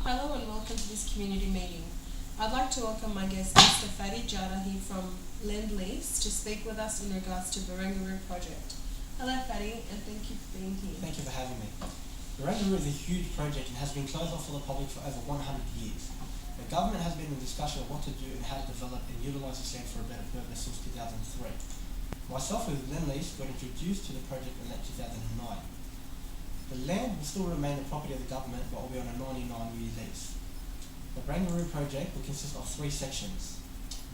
Hello and welcome to this community meeting. I'd like to welcome my guest, Mr. Fadi Jada, here from Lend Lease, to speak with us in regards to Barangaroo project. Hello Fadi, and thank you for being here. Thank you for having me. Barangaroo is a huge project and has been closed off for the public for over 100 years. The government has been in discussion of what to do and how to develop and utilise this land for a better purpose since 2003. Myself with Lend Lease got introduced to the project in late 2009. The land will still remain the property of the government, but will be on a 99-year lease. The Barangaroo project will consist of three sections.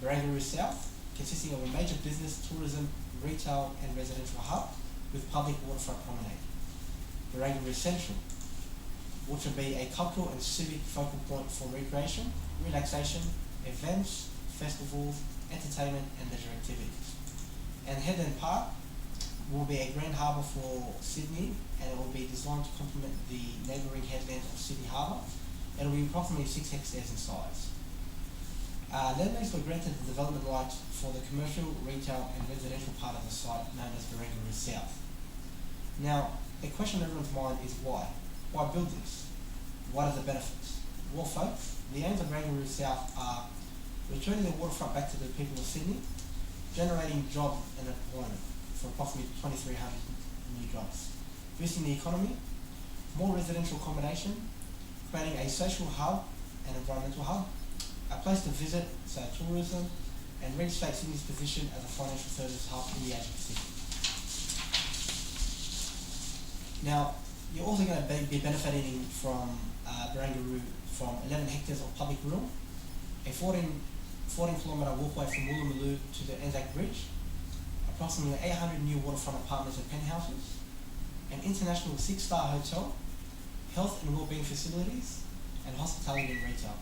Barangaroo South, consisting of a major business, tourism, retail and residential hub with public waterfront promenade. Barangaroo Central, which will be a cultural and civic focal point for recreation, relaxation, events, festivals, entertainment and leisure activities. And Headland Park will be a grand harbour for Sydney, and it will be designed to complement the neighbouring headlands of Sydney Harbour. It will be approximately 6 hectares in size. Lend Lease were granted the development rights for the commercial, retail and residential part of the site known as Barangaroo South. Now, the question on everyone's mind is why? Why build this? What are the benefits? Well folks, the aims of Barangaroo South are returning the waterfront back to the people of Sydney, generating jobs and employment for approximately 2,300 new jobs, boosting the economy, more residential accommodation, creating a social hub and environmental hub, a place to visit, so tourism, and reinstate Sydney's position as a financial service hub in the Asia Pacific. Now, you're also going to be benefiting from Barangaroo from 11 hectares of public room, a 14 kilometre walkway from Woolloomooloo to the Anzac Bridge, approximately 800 new waterfront apartments and penthouses, an international 6-star hotel, health and wellbeing facilities, and hospitality and retail.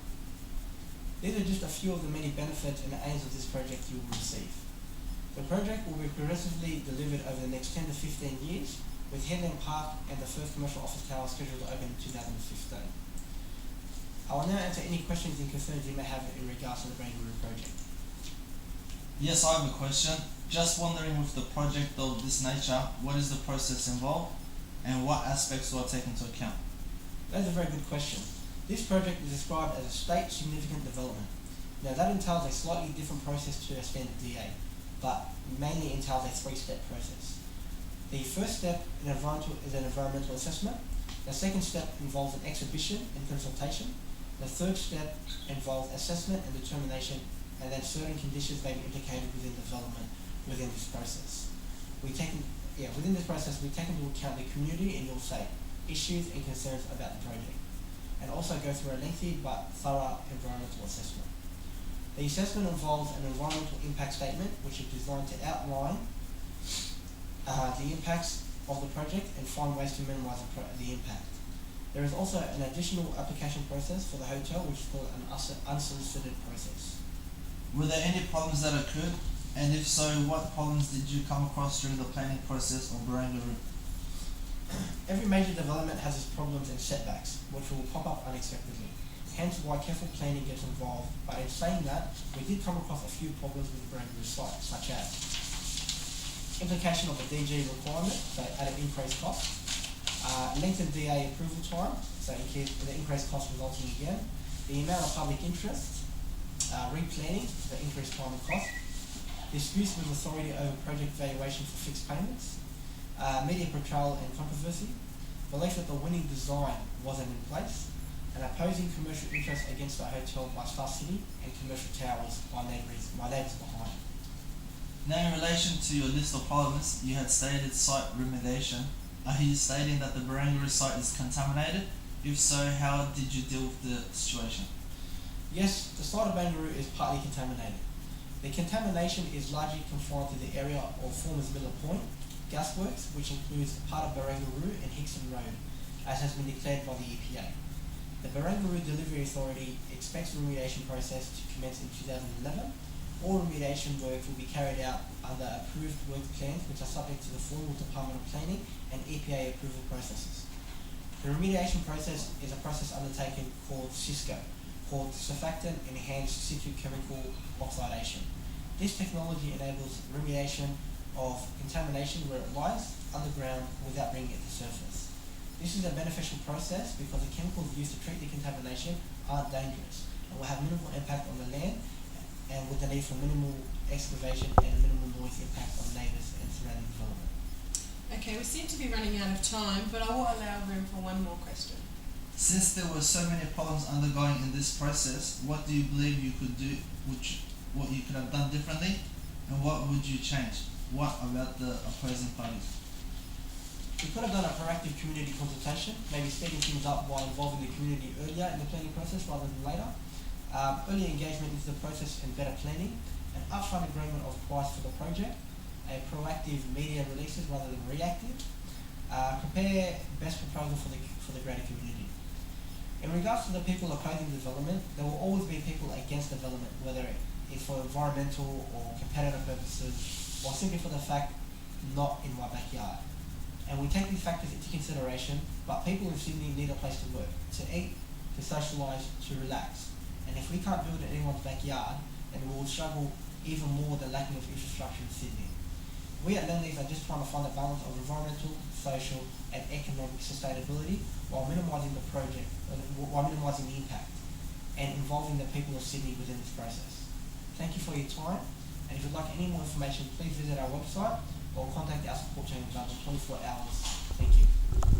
These are just a few of the many benefits and aims of this project you will receive. The project will be progressively delivered over the next 10 to 15 years, with Headland Park and the first commercial office tower scheduled to open in 2015. I will now answer any questions and concerns you may have in regards to the Barangaroo project. Yes, I have a question. Just wondering, with the project of this nature, what is the process involved and what aspects will I take into account? That's a very good question. This project is described as a state significant development. Now that entails a slightly different process to a standard DA, but mainly entails a 3-step process. The first step is an environmental assessment. The second step involves an exhibition and consultation. The third step involves assessment and determination, and then certain conditions may be implicated within development within this process. Within this process we take into account the community and your say issues and concerns about the project, and also go through a lengthy but thorough environmental assessment. The assessment involves an environmental impact statement, which is designed to outline the impacts of the project and find ways to minimise the impact. There is also an additional application process for the hotel, which is called an unsolicited process. Were there any problems that occurred? And if so, what problems did you come across during the planning process of Barangaroo? Every major development has its problems and setbacks, which will pop up unexpectedly. Hence why careful planning gets involved. But in saying that, we did come across a few problems with the Barangaroo site, such as implication of the DG requirement, so at an increased cost, lengthened DA approval time, so the increased cost resulting again, the amount of public interest, replanning, the increased time and cost, disputes with authority over project valuation for fixed payments, media portrayal and controversy, belief that the winning design wasn't in place, and opposing commercial interest against the hotel by Star City and commercial towers by neighbours behind. Now, in relation to your list of problems, you had stated site remediation. Are you stating that the Barangaroo site is contaminated? If so, how did you deal with the situation? Yes, the site of Barangaroo is partly contaminated. The contamination is largely confined to the area of Formers Miller Point, Gasworks, which includes part of Barangaroo and Hickson Road, as has been declared by the EPA. The Barangaroo Delivery Authority expects the remediation process to commence in 2011. All remediation work will be carried out under approved work plans, which are subject to the formal Department of Planning and EPA approval processes. The remediation process is a process undertaken called SISCO, called Surfactant Enhanced Situ Chemical Oxidation. This technology enables remediation of contamination where it lies underground without bringing it to surface. This is a beneficial process because the chemicals used to treat the contamination aren't dangerous and will have minimal impact on the land and with the need for minimal excavation and a minimal noise impact on neighbours and surrounding development. Okay, we seem to be running out of time, but I will allow room for one more question. Since there were so many problems undergoing in this process, what do you believe you could do, what you could have done differently, and what would you change? What about the opposing parties? We could have done a proactive community consultation, maybe speeding things up while involving the community earlier in the planning process rather than later. Early engagement into the process and better planning, an upfront agreement of price for the project, a proactive media releases rather than reactive, prepare best proposal for the greater community. In regards to the people opposing development, there will always be people against development, whether it's for environmental or competitive purposes, or simply for the fact not in my backyard. And we take these factors into consideration, but people in Sydney need a place to work, to eat, to socialise, to relax. And if we can't build in anyone's backyard, then we will struggle even more with the lacking of infrastructure in Sydney. We at Lendlease are just trying to find a balance of environmental, social and economic sustainability while minimising the impact and involving the people of Sydney within this process. Thank you for your time, and if you'd like any more information, please visit our website or contact our support team available 24 hours. Thank you.